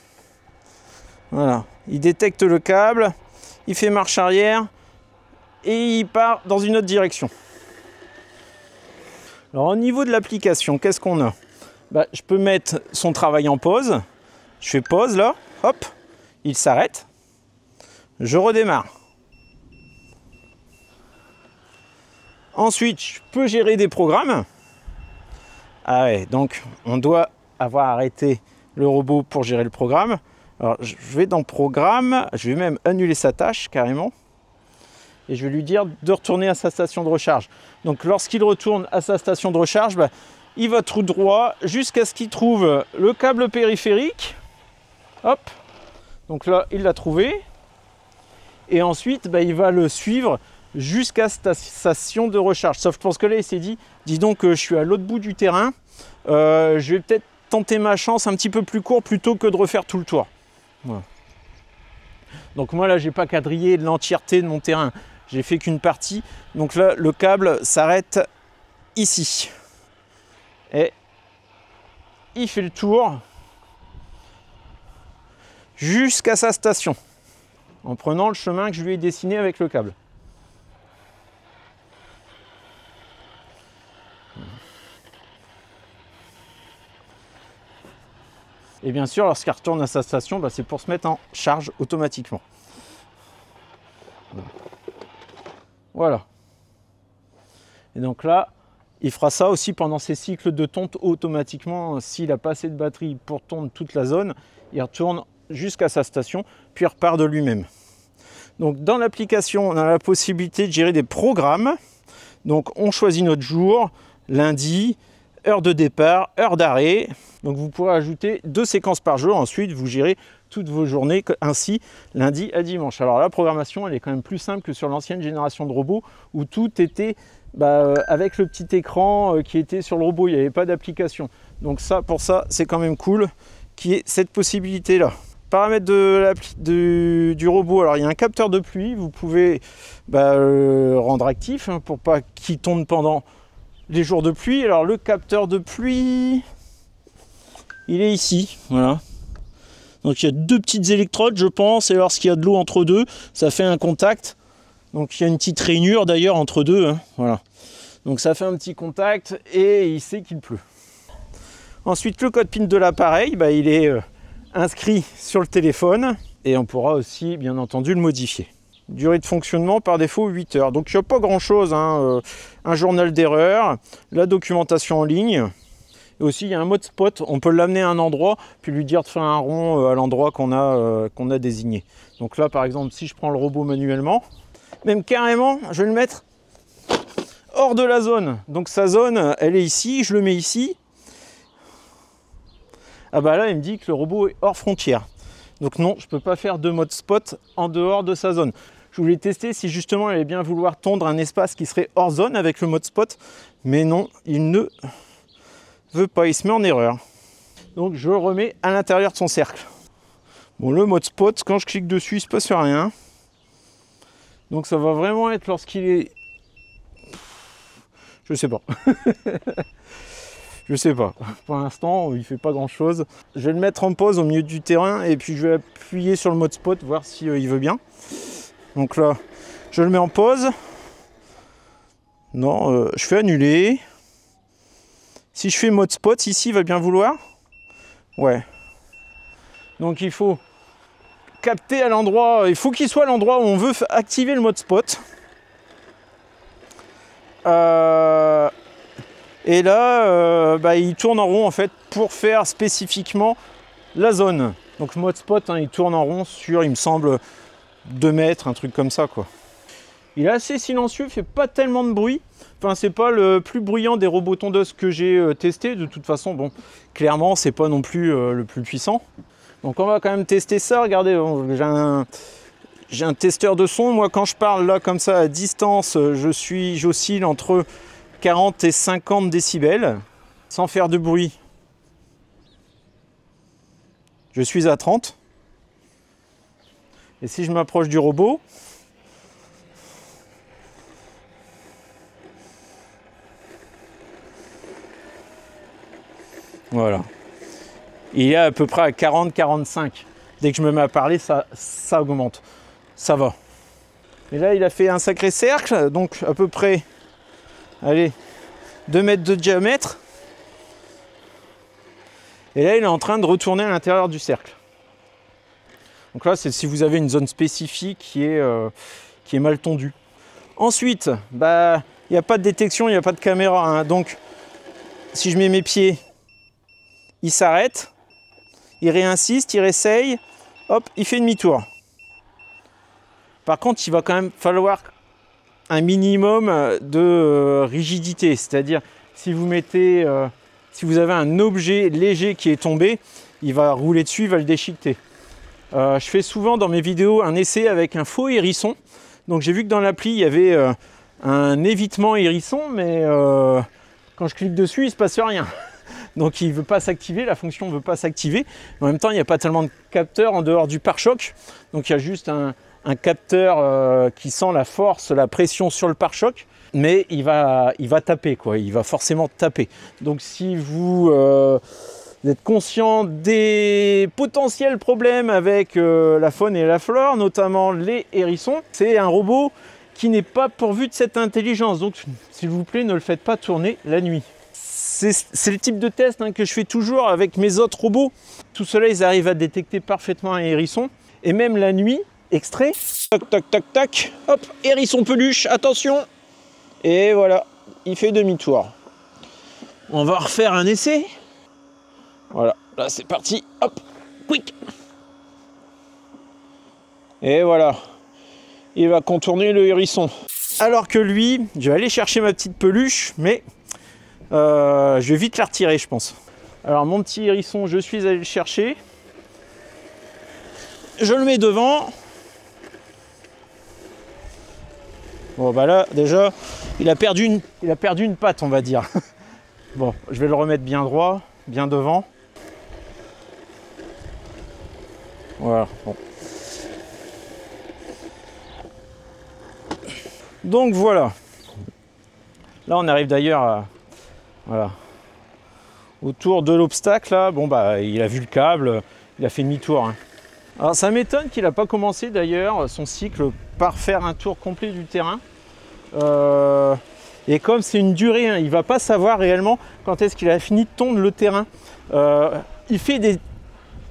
Voilà, il détecte le câble, il fait marche arrière et il part dans une autre direction. Alors au niveau de l'application, qu'est-ce qu'on a? Bah, je peux mettre son travail en pause. Je fais pause là, hop, il s'arrête. Je redémarre. Ensuite, je peux gérer des programmes. Ah ouais, donc on doit avoir arrêté le robot pour gérer le programme. Alors, je vais dans Programme, je vais même annuler sa tâche carrément. Et je vais lui dire de retourner à sa station de recharge. Donc, lorsqu'il retourne à sa station de recharge, bah, il va tout droit jusqu'à ce qu'il trouve le câble périphérique. Hop. Donc là, il l'a trouvé. Et ensuite, bah, il va le suivre jusqu'à sa station de recharge. Sauf que je pense que là, il s'est dit, dis donc, je suis à l'autre bout du terrain. Je vais peut-être tenter ma chance un petit peu plus court plutôt que de refaire tout le tour. Voilà. Donc moi là j'ai pas quadrillé l'entièreté de mon terrain, j'ai fait qu'une partie. Donc là le câble s'arrête ici et il fait le tour jusqu'à sa station en prenant le chemin que je lui ai dessiné avec le câble. Et bien sûr, lorsqu'il retourne à sa station, bah, c'est pour se mettre en charge automatiquement. Voilà. Et donc là, il fera ça aussi pendant ses cycles de tonte automatiquement. S'il n'a pas assez de batterie pour tondre toute la zone, il retourne jusqu'à sa station, puis il repart de lui-même. Donc dans l'application, on a la possibilité de gérer des programmes. Donc on choisit notre jour, lundi, heure de départ, heure d'arrêt. Donc vous pourrez ajouter 2 séquences par jour. Ensuite, vous gérez toutes vos journées ainsi lundi à dimanche. Alors la programmation, elle est quand même plus simple que sur l'ancienne génération de robots où tout était avec le petit écran qui était sur le robot. Il n'y avait pas d'application. Donc ça, pour ça, c'est quand même cool qu'il y ait cette possibilité-là. Paramètres du robot. Alors il y a un capteur de pluie. Vous pouvez rendre actif pour pas qu'il tombe pendant les jours de pluie. Alors le capteur de pluie, il est ici, voilà. Donc il y a 2 petites électrodes, je pense, et lorsqu'il y a de l'eau entre deux, ça fait un contact. Donc il y a une petite rainure d'ailleurs entre deux, hein, voilà. Donc ça fait un petit contact et il sait qu'il pleut. Ensuite, le code PIN de l'appareil, il est inscrit sur le téléphone et on pourra aussi, bien entendu, le modifier. Durée de fonctionnement par défaut 8 heures. Donc il n'y a pas grand chose, hein. Un journal d'erreur, la documentation en ligne. Et aussi il y a un mode spot, on peut l'amener à un endroit, puis lui dire de faire un rond à l'endroit qu'on a désigné. Donc là par exemple, si je prends le robot manuellement, même carrément, je vais le mettre hors de la zone. Donc sa zone, elle est ici, je le mets ici. Ah bah là, il me dit que le robot est hors frontière. Donc non, je ne peux pas faire de mode spot en dehors de sa zone. Je voulais tester si justement il allait bien vouloir tondre un espace qui serait hors zone avec le mode spot. Mais non, il ne veut pas, il se met en erreur. Donc je le remets à l'intérieur de son cercle. Bon, le mode spot, quand je clique dessus, il ne se passe rien. Donc ça va vraiment être lorsqu'il est... Je sais pas. Je sais pas. Pour l'instant, il ne fait pas grand chose. Je vais le mettre en pause au milieu du terrain et puis je vais appuyer sur le mode spot, voir si il veut bien. Donc là, je le mets en pause. Non, je fais annuler. Si je fais mode spot, ici, il va bien vouloir. Ouais. Donc il faut capter à l'endroit, il faut qu'il soit à l'endroit où on veut activer le mode spot. Et là, il tourne en rond en fait pour faire spécifiquement la zone. Donc mode spot, hein, il tourne en rond sur, il me semble, 2 mètres, un truc comme ça, quoi. Il est assez silencieux, il fait pas tellement de bruit. Enfin, c'est pas le plus bruyant des robots tondeuses que j'ai testé. De toute façon, bon, clairement, c'est pas non plus le plus puissant. Donc on va quand même tester ça. Regardez, bon, j'ai un testeur de son. Moi, quand je parle là comme ça à distance, j'oscille entre 40 et 50 décibels sans faire de bruit. Je suis à 30. Et si je m'approche du robot, voilà. Il est à peu près à 40-45. Dès que je me mets à parler, ça augmente. Ça va. Et là, il a fait un sacré cercle, donc à peu près, allez, 2 mètres de diamètre. Et là, il est en train de retourner à l'intérieur du cercle. Donc là, c'est si vous avez une zone spécifique qui est mal tondue. Ensuite, bah, il n'y a pas de détection, il n'y a pas de caméra, hein. Donc, si je mets mes pieds, il s'arrête, il réinsiste, il réessaye, hop, il fait demi-tour. Par contre, il va quand même falloir un minimum de rigidité, c'est-à-dire si vous mettez, si vous avez un objet léger qui est tombé, il va rouler dessus, il va le déchiqueter. Je fais souvent dans mes vidéos un essai avec un faux hérisson. Donc j'ai vu que dans l'appli, il y avait un évitement hérisson, mais quand je clique dessus, il ne se passe rien. Donc il ne veut pas s'activer, la fonction ne veut pas s'activer. En même temps, il n'y a pas tellement de capteurs en dehors du pare-choc. Donc il y a juste un capteur qui sent la force, la pression sur le pare-choc. Mais il va taper, quoi. Il va forcément taper. Donc si vous êtes conscient des potentiels problèmes avec la faune et la flore, notamment les hérissons, c'est un robot qui n'est pas pourvu de cette intelligence. Donc s'il vous plaît, ne le faites pas tourner la nuit. C'est le type de test que je fais toujours avec mes autres robots. Tout cela, ils arrivent à détecter parfaitement un hérisson. Et même la nuit, extrait, tac, tac, tac, tac, hop, hérisson peluche, attention. Et voilà, il fait demi-tour. On va refaire un essai. Voilà, là c'est parti, hop, quick. Et voilà, il va contourner le hérisson. Alors que lui, je vais aller chercher ma petite peluche, mais je vais vite la retirer, je pense. Alors mon petit hérisson, je suis allé le chercher. Je le mets devant. Bon bah là, déjà, il a perdu une patte, on va dire. Bon, je vais le remettre bien droit, bien devant. Voilà, bon. Donc voilà. Là, on arrive d'ailleurs à... Voilà. Autour de l'obstacle, là, bon bah, il a vu le câble, il a fait demi-tour. Hein. Alors ça m'étonne qu'il n'a pas commencé d'ailleurs son cycle par faire un tour complet du terrain. Et comme c'est une durée, hein, il ne va pas savoir réellement quand est-ce qu'il a fini de tondre le terrain. Il fait des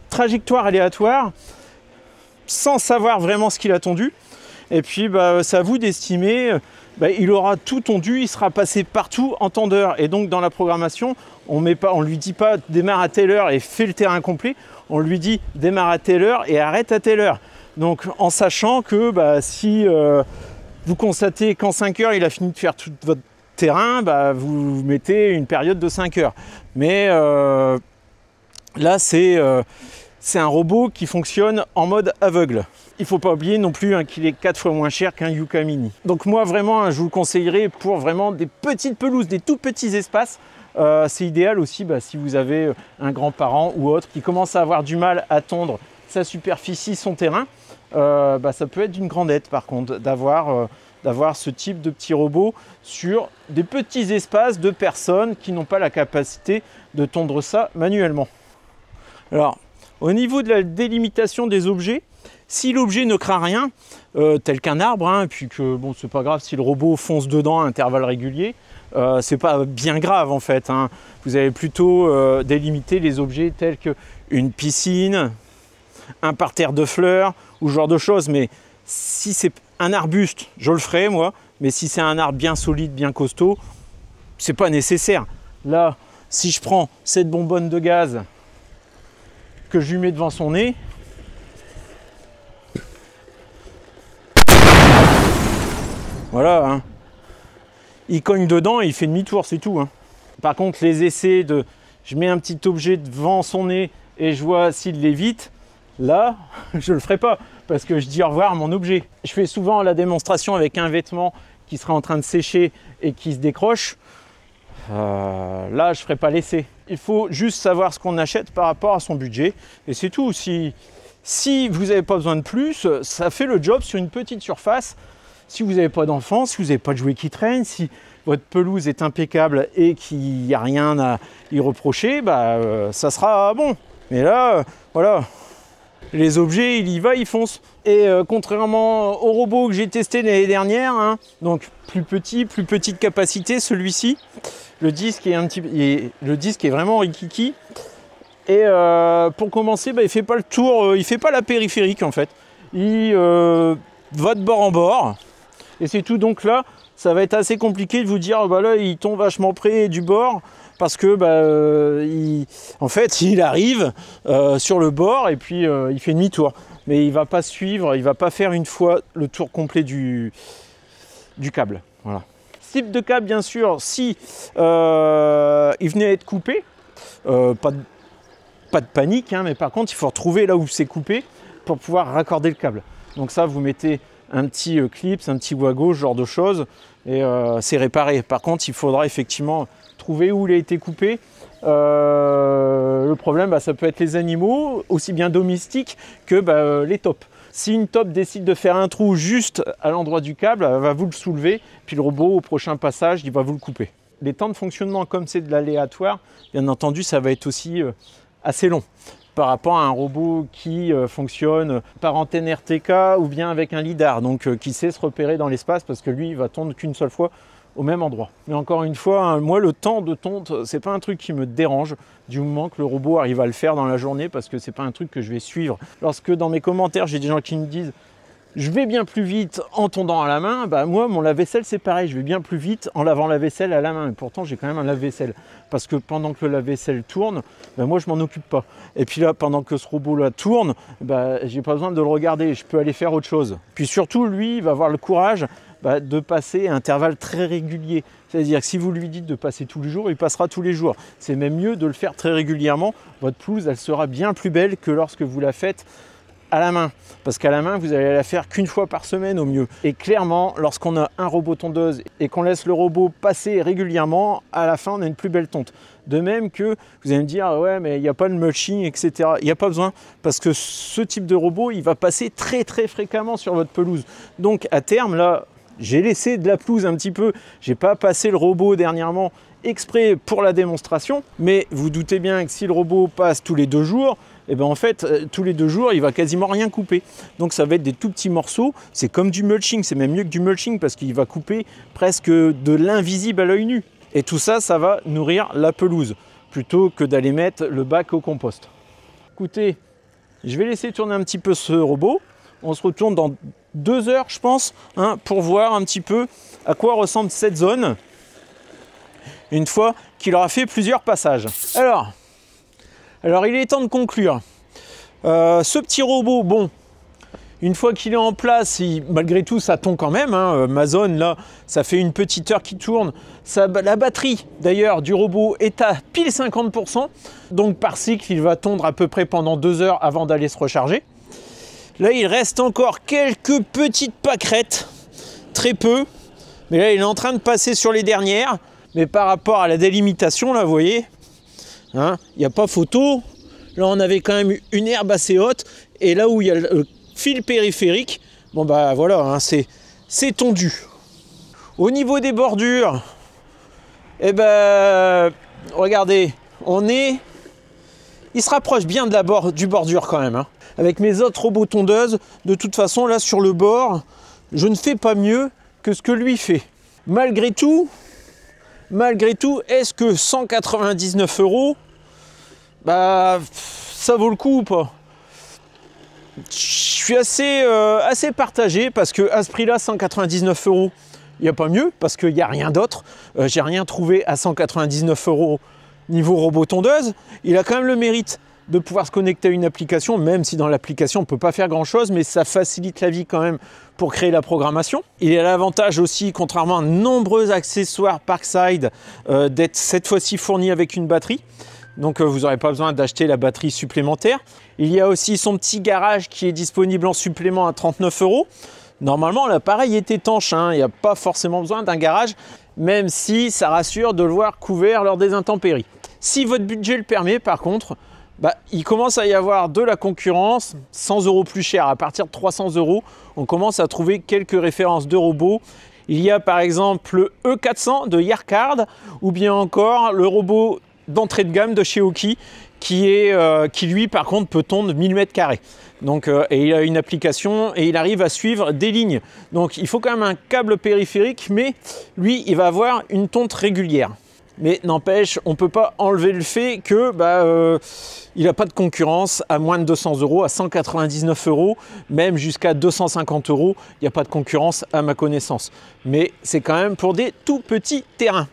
trajectoires aléatoires sans savoir vraiment ce qu'il a tondu. Et puis bah, c'est à vous d'estimer, bah, il aura tout tondu, il sera passé partout en tondeur. Et donc dans la programmation, on lui dit pas démarre à telle heure et fais le terrain complet. On lui dit démarre à telle heure et arrête à telle heure. Donc en sachant que bah, si vous constatez qu'en 5 heures il a fini de faire tout votre terrain, bah, vous mettez une période de 5 heures. Mais là c'est un robot qui fonctionne en mode aveugle. Il ne faut pas oublier non plus qu'il est 4 fois moins cher qu'un Yuka Mini. Donc moi vraiment, je vous le conseillerais pour vraiment des petites pelouses, des tout petits espaces. C'est idéal aussi bah, si vous avez un grand-parent ou autre qui commence à avoir du mal à tondre sa superficie, son terrain. Bah, ça peut être d'une grande aide par contre d'avoir ce type de petit robot sur des petits espaces de personnes qui n'ont pas la capacité de tondre ça manuellement. Alors, au niveau de la délimitation des objets, si l'objet ne craint rien, tel qu'un arbre, hein, puis que bon, c'est pas grave si le robot fonce dedans à intervalles réguliers, c'est pas bien grave en fait. Hein. Vous allez plutôt délimiter les objets tels qu'une piscine, un parterre de fleurs ou ce genre de choses. Mais si c'est un arbuste, je le ferai moi. Mais si c'est un arbre bien solide, bien costaud, c'est pas nécessaire. Là, si je prends cette bonbonne de gaz que je lui mets devant son nez, Voilà, hein. Il cogne dedans et il fait demi-tour, c'est tout. Hein. Par contre, les essais de... Je mets un petit objet devant son nez et je vois s'il l'évite. Là, je le ferai pas parce que je dis au revoir à mon objet. Je fais souvent la démonstration avec un vêtement qui serait en train de sécher et qui se décroche. Là, je ferai pas l'essai. Il faut juste savoir ce qu'on achète par rapport à son budget et c'est tout. Si vous n'avez pas besoin de plus, ça fait le job sur une petite surface. Si vous n'avez pas d'enfants, si vous n'avez pas de jouets qui traînent, si votre pelouse est impeccable et qu'il n'y a rien à y reprocher, bah, ça sera bon. Mais là, voilà, les objets, il y va, il fonce. Et contrairement au robot que j'ai testé l'année dernière, hein, donc plus petite capacité, celui-ci, le disque est vraiment rikiki. Et pour commencer, bah, il ne fait pas le tour, il ne fait pas la périphérique en fait. Il va de bord en bord. Et c'est tout, donc là, ça va être assez compliqué de vous dire, bah là, il tombe vachement près du bord, parce que, en fait, il arrive sur le bord et puis il fait demi-tour. Mais il ne va pas suivre, il ne va pas faire une fois le tour complet du câble. Voilà. Type de câble, bien sûr, si il venait à être coupé, pas de panique, hein, mais par contre, il faut retrouver là où c'est coupé pour pouvoir raccorder le câble. Donc ça, vous mettez un petit clip, un petit wago, ce genre de choses, et c'est réparé. Par contre, il faudra effectivement trouver où il a été coupé. Le problème, ça peut être les animaux, aussi bien domestiques que les taupes. Si une taupe décide de faire un trou juste à l'endroit du câble, elle va vous le soulever, puis le robot, au prochain passage, il va vous le couper. Les temps de fonctionnement, comme c'est de l'aléatoire, bien entendu, ça va être aussi assez long par rapport à un robot qui fonctionne par antenne RTK ou bien avec un lidar, donc qui sait se repérer dans l'espace parce que lui, il va tondre qu'une seule fois au même endroit. Mais encore une fois, hein, moi, le temps de tonte, c'est pas un truc qui me dérange du moment que le robot arrive à le faire dans la journée parce que c'est pas un truc que je vais suivre. Lorsque dans mes commentaires, j'ai des gens qui me disent je vais bien plus vite en tondant à la main, moi mon lave-vaisselle c'est pareil, je vais bien plus vite en lavant la vaisselle à la main, et pourtant j'ai quand même un lave-vaisselle, parce que pendant que le lave-vaisselle tourne, moi je m'en occupe pas. Et puis là, pendant que ce robot là tourne, j'ai pas besoin de le regarder, je peux aller faire autre chose. Puis surtout, lui, il va avoir le courage de passer à intervalles très réguliers. C'est-à-dire que si vous lui dites de passer tous les jours, il passera tous les jours. C'est même mieux de le faire très régulièrement. Votre pelouse, elle sera bien plus belle que lorsque vous la faites à la main, parce qu'à la main vous allez la faire qu'une fois par semaine au mieux. Et clairement, lorsqu'on a un robot tondeuse et qu'on laisse le robot passer régulièrement, à la fin on a une plus belle tonte. De même que vous allez me dire ouais mais il n'y a pas de mulching, etc. Il n'y a pas besoin, parce que ce type de robot il va passer très fréquemment sur votre pelouse. Donc à terme là, j'ai laissé de la pelouse un petit peu, j'ai pas passé le robot dernièrement exprès pour la démonstration, mais vous doutez bien que si le robot passe tous les 2 jours, en fait, tous les 2 jours, il va quasiment rien couper. Donc ça va être des tout petits morceaux. C'est comme du mulching, c'est même mieux que du mulching parce qu'il va couper presque de l'invisible à l'œil nu. Et tout ça, ça va nourrir la pelouse plutôt que d'aller mettre le bac au compost. Écoutez, je vais laisser tourner un petit peu ce robot. On se retourne dans 2 heures, je pense, pour voir un petit peu à quoi ressemble cette zone une fois qu'il aura fait plusieurs passages. Alors, il est temps de conclure. Ce petit robot, bon, une fois qu'il est en place, malgré tout, ça tombe quand même. Ma zone, là, ça fait une petite heure qu'il tourne. La batterie, d'ailleurs, du robot est à pile 50%. Donc, par cycle, il va tondre à peu près pendant 2 heures avant d'aller se recharger. Là, il reste encore quelques petites pâquerettes. Très peu. Mais là, il est en train de passer sur les dernières. Mais par rapport à la délimitation, là, vous voyez, il n'y a pas photo. Là, on avait quand même une herbe assez haute. Et là où il y a le fil périphérique, voilà, c'est tondu. Au niveau des bordures, regardez, il se rapproche bien de du bordure quand même. Avec mes autres robots tondeuses, de toute façon, là, sur le bord, je ne fais pas mieux que ce que lui fait. Malgré tout, est-ce que 199 €, ça vaut le coup ou pas? Je suis assez partagé parce que à ce prix-là, 199 €, il n'y a pas mieux parce qu'il n'y a rien d'autre. J'ai rien trouvé à 199 € niveau robot tondeuse. Il a quand même le mérite de pouvoir se connecter à une application, même si dans l'application on ne peut pas faire grand chose, mais ça facilite la vie quand même pour créer la programmation. Il y a l'avantage aussi, contrairement à nombreux accessoires Parkside, d'être cette fois-ci fourni avec une batterie. Donc vous n'aurez pas besoin d'acheter la batterie supplémentaire. Il y a aussi son petit garage qui est disponible en supplément à 39 €. Normalement l'appareil est étanche, hein, il n'y a pas forcément besoin d'un garage, même si ça rassure de le voir couvert lors des intempéries. Si votre budget le permet par contre, il commence à y avoir de la concurrence, 100 € plus cher. À partir de 300 €, on commence à trouver quelques références de robots. Il y a par exemple le E400 de Yarkard, ou bien encore le robot d'entrée de gamme de chez Oki, qui lui par contre peut tondre 1000 m². Donc, et il a une application et il arrive à suivre des lignes. Donc il faut quand même un câble périphérique, mais lui il va avoir une tonte régulière. Mais n'empêche, on ne peut pas enlever le fait que il n'a pas de concurrence à moins de 200 €, à 199 €, même jusqu'à 250 €. Il n'y a pas de concurrence à ma connaissance. Mais c'est quand même pour des tout petits terrains.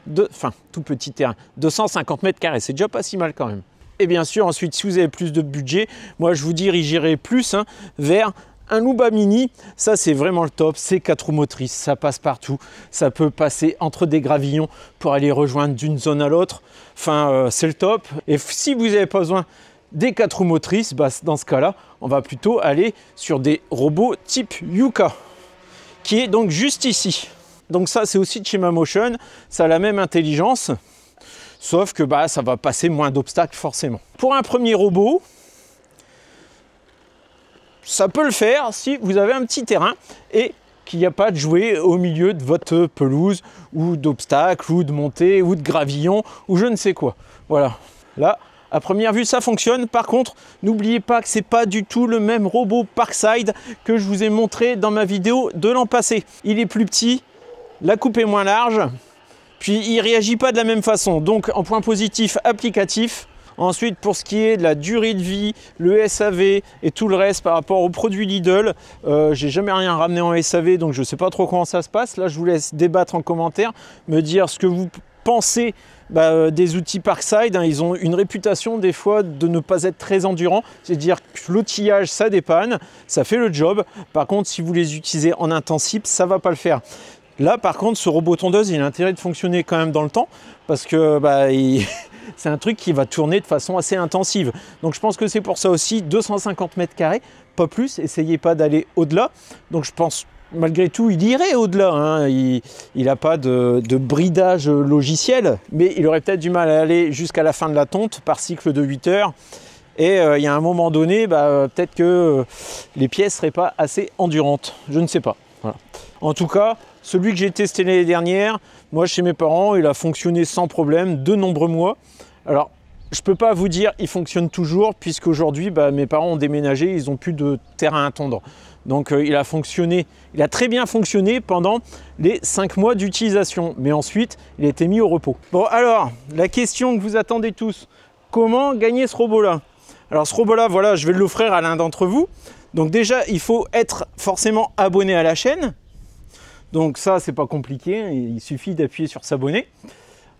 Tout petits terrains. 250 m², c'est déjà pas si mal quand même. Et bien sûr, ensuite, si vous avez plus de budget, moi je vous dirigerai plus vers un Luba Mini. Ça c'est vraiment le top, c'est 4 roues motrices, ça passe partout, ça peut passer entre des gravillons pour aller rejoindre d'une zone à l'autre, c'est le top. Et si vous n'avez pas besoin des 4 roues motrices, dans ce cas là on va plutôt aller sur des robots type Yuka, qui est donc juste ici. Donc ça c'est aussi de chez Mamotion, ça a la même intelligence, sauf que ça va passer moins d'obstacles forcément. Pour un premier robot, ça peut le faire si vous avez un petit terrain et qu'il n'y a pas de jouet au milieu de votre pelouse ou d'obstacles ou de montées ou de gravillons ou je ne sais quoi. Voilà, là à première vue ça fonctionne. Par contre, n'oubliez pas que c'est pas du tout le même robot Parkside que je vous ai montré dans ma vidéo de l'an passé. Il est plus petit, la coupe est moins large, puis il réagit pas de la même façon. Donc en point positif, applicatif. Ensuite, pour ce qui est de la durée de vie, le SAV et tout le reste par rapport aux produits Lidl, j'ai jamais rien ramené en SAV, donc je ne sais pas trop comment ça se passe. Là, je vous laisse débattre en commentaire, me dire ce que vous pensez des outils Parkside. Ils ont une réputation des fois de ne pas être très endurants, c'est-à-dire que l'outillage, ça dépanne, ça fait le job. Par contre, si vous les utilisez en intensif, ça ne va pas le faire. Là, par contre, ce robot tondeuse, il a intérêt de fonctionner quand même dans le temps, parce que c'est un truc qui va tourner de façon assez intensive. Donc je pense que c'est pour ça aussi 250 m², pas plus, essayez pas d'aller au-delà. Donc je pense malgré tout il irait au-delà, il n'a pas de bridage logiciel, mais il aurait peut-être du mal à aller jusqu'à la fin de la tonte par cycle de 8 heures. Et il y a un moment donné, peut-être que les pièces ne seraient pas assez endurantes, je ne sais pas. Voilà. En tout cas, celui que j'ai testé l'année dernière, moi chez mes parents, il a fonctionné sans problème de nombreux mois. Alors, je ne peux pas vous dire il fonctionne toujours, puisqu'aujourd'hui, mes parents ont déménagé, ils n'ont plus de terrain à tondre. Donc il a très bien fonctionné pendant les 5 mois d'utilisation, mais ensuite, il a été mis au repos. Bon, alors, la question que vous attendez tous, comment gagner ce robot-là? Alors ce robot-là, voilà, je vais l'offrir à l'un d'entre vous. Donc déjà, il faut être forcément abonné à la chaîne. Donc ça, c'est pas compliqué, il suffit d'appuyer sur s'abonner.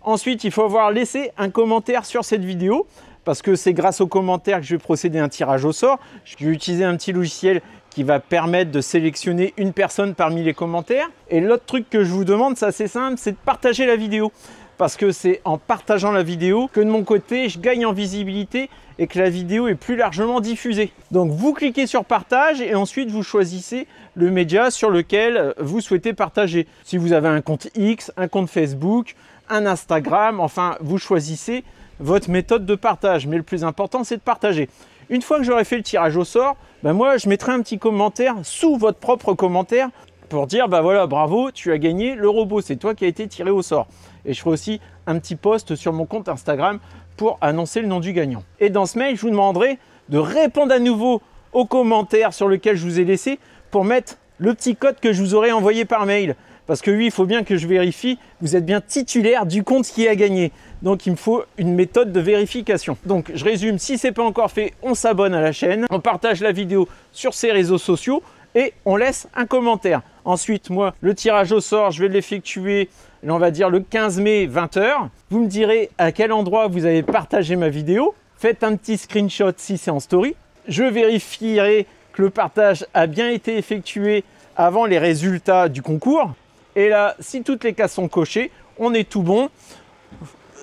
Ensuite, il faut avoir laissé un commentaire sur cette vidéo, parce que c'est grâce aux commentaires que je vais procéder à un tirage au sort. Je vais utiliser un petit logiciel qui va permettre de sélectionner une personne parmi les commentaires. Et l'autre truc que je vous demande, c'est assez simple, c'est de partager la vidéo. Parce que c'est en partageant la vidéo que de mon côté, je gagne en visibilité et que la vidéo est plus largement diffusée. Donc vous cliquez sur partage et ensuite vous choisissez le média sur lequel vous souhaitez partager. Si vous avez un compte X, un compte Facebook, un Instagram, enfin vous choisissez votre méthode de partage. Mais le plus important, c'est de partager. Une fois que j'aurai fait le tirage au sort, moi je mettrai un petit commentaire sous votre propre commentaire pour dire voilà, bravo, tu as gagné le robot, c'est toi qui as été tiré au sort. Et je ferai aussi un petit post sur mon compte Instagram pour annoncer le nom du gagnant. Et dans ce mail, je vous demanderai de répondre à nouveau aux commentaires sur lesquels je vous ai laissé pour mettre le petit code que je vous aurai envoyé par mail. Parce que oui, il faut bien que je vérifie, vous êtes bien titulaire du compte qui a gagné. Donc il me faut une méthode de vérification. Donc je résume, si ce n'est pas encore fait, on s'abonne à la chaîne, on partage la vidéo sur ses réseaux sociaux et on laisse un commentaire. Ensuite, moi, le tirage au sort, je vais l'effectuer, on va dire le 15 mai, 20 h. Vous me direz à quel endroit vous avez partagé ma vidéo. faites un petit screenshot si c'est en story. Je vérifierai que le partage a bien été effectué avant les résultats du concours. Et là, si toutes les cases sont cochées, on est tout bon.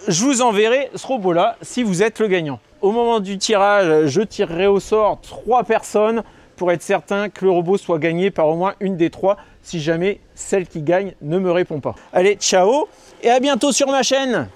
Je vous enverrai ce robot-là si vous êtes le gagnant. Au moment du tirage, je tirerai au sort 3 personnes pour être certain que le robot soit gagné par au moins une des 3 si jamais celle qui gagne ne me répond pas. Allez, ciao et à bientôt sur ma chaîne.